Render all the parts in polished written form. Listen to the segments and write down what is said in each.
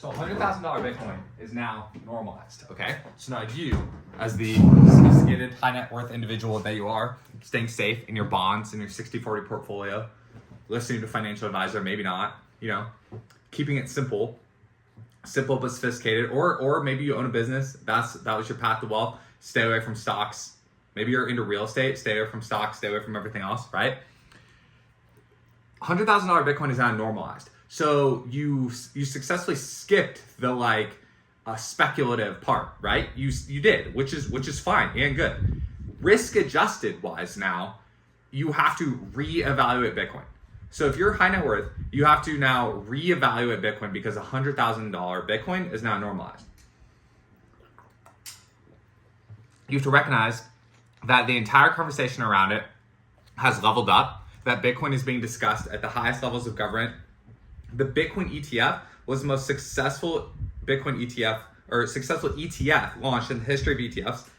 So $100,000 Bitcoin is now normalized, okay? So now you, as the sophisticated high net worth individual that you are, staying safe in your bonds, in your 60-40 portfolio, listening to a financial advisor, maybe not, keeping it simple but sophisticated, or maybe you own a business, that was your path to wealth, stay away from stocks. Maybe you're into real estate, stay away from stocks, stay away from everything else, right? $100,000 Bitcoin is now normalized. So you successfully skipped the speculative part, right? You did, which is fine and good. Risk adjusted wise now, you have to reevaluate Bitcoin. So if you're high net worth, you have to now reevaluate Bitcoin because $100,000 Bitcoin is now normalized. You have to recognize that the entire conversation around it has leveled up, that Bitcoin is being discussed at the highest levels of government. The Bitcoin ETF was the most successful Bitcoin ETF or successful ETF launched in the history of ETFs.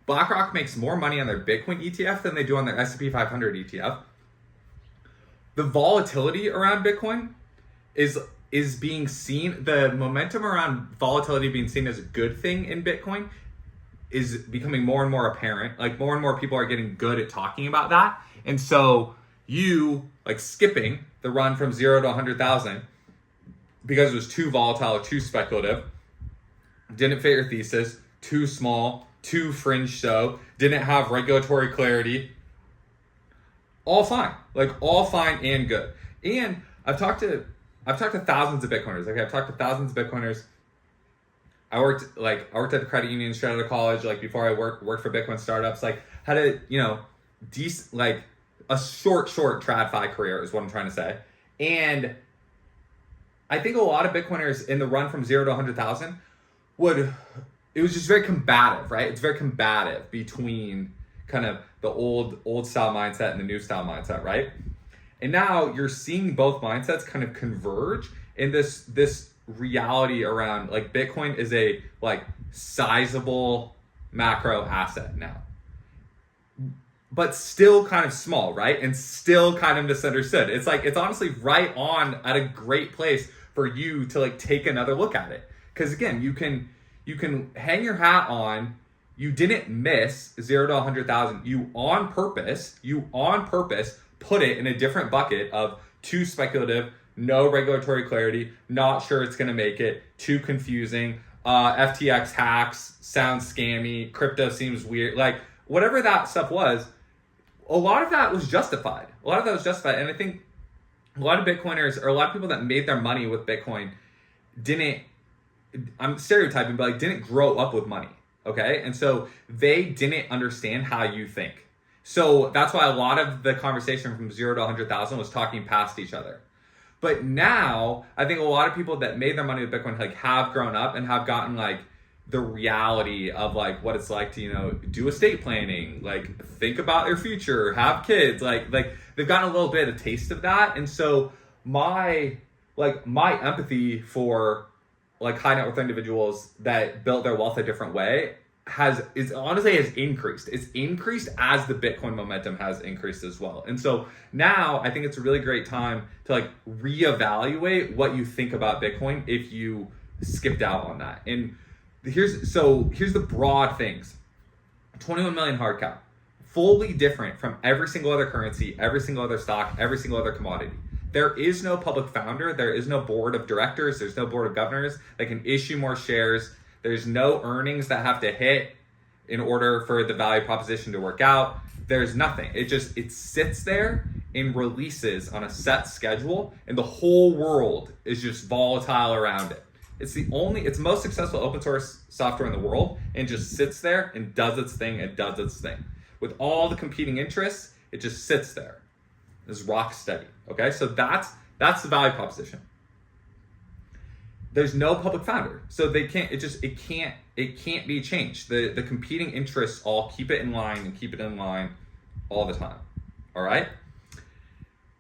BlackRock makes more money on their Bitcoin ETF than they do on their S&P 500 ETF. The volatility around Bitcoin is being seen, the momentum around volatility being seen as a good thing in Bitcoin is becoming more and more apparent. Like more and more people are getting good at talking about that. And so you skipping the run from 0 to 100,000 because it was too volatile or too speculative, didn't fit your thesis, too small, too fringe show, didn't have regulatory clarity. All fine, all fine and good. And I've talked to thousands of Bitcoiners. I've talked to thousands of Bitcoiners. I worked at the credit union straight out of college. Before I worked for Bitcoin startups. Had a decent a short TradFi career is what I'm trying to say. And I think a lot of Bitcoiners in the run from 0 to 100,000 it was just very combative, right? It's very combative between kind of the old style mindset and the new style mindset, right? And now you're seeing both mindsets kind of converge in this reality around Bitcoin is a sizable macro asset now, but still kind of small, right? And still kind of misunderstood. It's it's honestly right on at a great place for you to take another look at it. Because again, you can hang your hat on, you didn't miss 0 to 100,000. You on purpose put it in a different bucket of too speculative, no regulatory clarity, not sure it's going to make it, too confusing, FTX hacks, sounds scammy, crypto seems weird, whatever that stuff was, a lot of that was justified. And I think a lot of Bitcoiners or a lot of people that made their money with Bitcoin I'm stereotyping, but didn't grow up with money, okay? And so they didn't understand how you think. So that's why a lot of the conversation from 0 to 100,000 was talking past each other. But now, I think a lot of people that made their money with Bitcoin have grown up and have gotten the reality of what it's like to do estate planning, think about their future, have kids, they've gotten a little bit of taste of that. And so my empathy for high net worth individuals that built their wealth a different way has increased. It's increased as the Bitcoin momentum has increased as well. And so now I think it's a really great time to reevaluate what you think about Bitcoin if you skipped out on that. And here's the broad things. 21 million hard cap, fully different from every single other currency, every single other stock, every single other commodity. There is no public founder. There is no board of directors. There's no board of governors that can issue more shares. There's no earnings that have to hit in order for the value proposition to work out. There's nothing. It sits there and releases on a set schedule, and the whole world is just volatile around it. It's most successful open source software in the world, and just sits there and does its thing and does its thing. With all the competing interests, it just sits there. It's rock steady. Okay, so that's the value proposition. There's no public founder, so it can't be changed. The competing interests all keep it in line all the time. All right,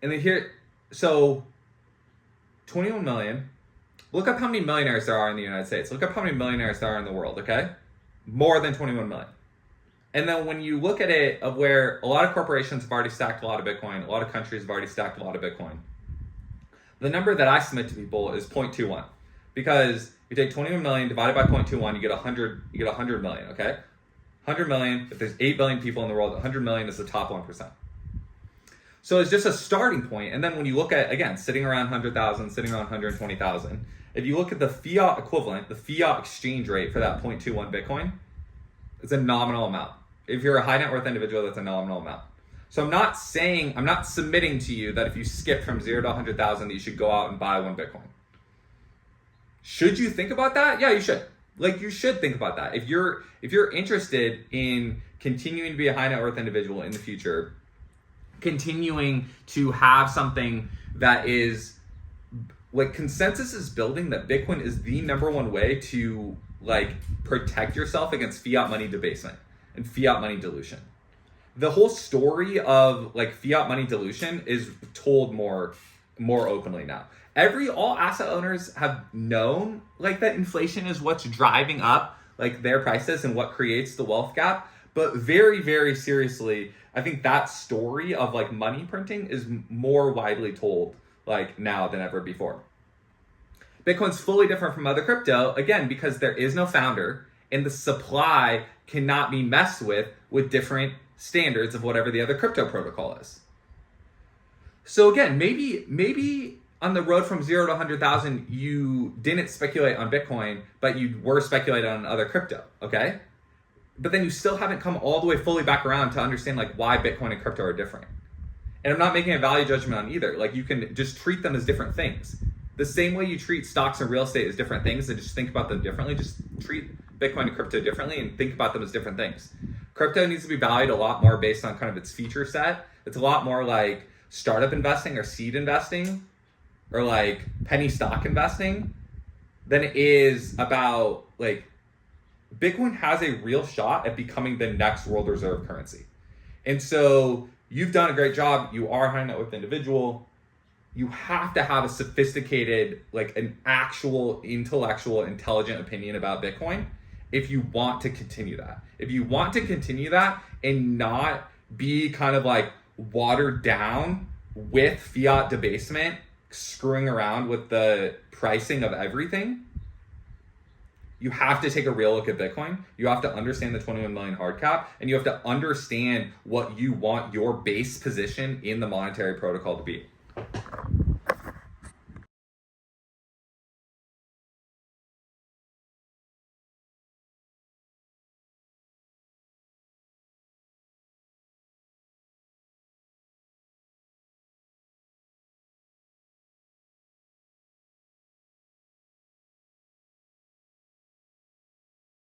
and then so 21 million. Look up how many millionaires there are in the United States. Look up how many millionaires there are in the world. Okay, more than 21 million. And then when you look at it of where a lot of corporations have already stacked a lot of Bitcoin, a lot of countries have already stacked a lot of Bitcoin, the number that I submit to people is 0.21. because you take 21 million divided by 0.21, you get 100 million, okay? 100 million, if there's 8 billion people in the world, 100 million is the top 1%. So it's just a starting point. And then when you look at, again, sitting around 100,000, sitting around 120,000, if you look at the fiat equivalent, the fiat exchange rate for that 0.21 Bitcoin, it's a nominal amount. If you're a high net worth individual, that's a nominal amount. So I'm not submitting to you that if you skip from 0 to 100,000 that you should go out and buy 1 Bitcoin. Should you think about that? Yeah, you should. Like, you should think about that. If you're interested in continuing to be a high net worth individual in the future, continuing to have something that is like, consensus is building that Bitcoin is the number one way to like protect yourself against fiat money debasement and fiat money dilution. The whole story of like fiat money dilution is told more openly now. All asset owners have known like that inflation is what's driving up like their prices and what creates the wealth gap. But very, very seriously, I think that story of like money printing is more widely told like now than ever before. Bitcoin's fully different from other crypto, again, because there is no founder and the supply cannot be messed with different standards of whatever the other crypto protocol is. So again, maybe on the road from 0 to 100,000, you didn't speculate on Bitcoin, but you were speculating on other crypto, okay? But then you still haven't come all the way fully back around to understand like why Bitcoin and crypto are different. And I'm not making a value judgment on either. Like, you can just treat them as different things. The same way you treat stocks and real estate as different things and just think about them differently, just treat Bitcoin and crypto differently and think about them as different things. Crypto needs to be valued a lot more based on kind of its feature set. It's a lot more like startup investing or seed investing or like penny stock investing than it is about like Bitcoin has a real shot at becoming the next world reserve currency. And so you've done a great job. You are a high net worth individual. You have to have a sophisticated, like an actual intellectual, intelligent opinion about Bitcoin if you want to continue that. If you want to continue that and not be kind of like watered down with fiat debasement, screwing around with the pricing of everything, you have to take a real look at Bitcoin. You have to understand the 21 million hard cap, and you have to understand what you want your base position in the monetary protocol to be.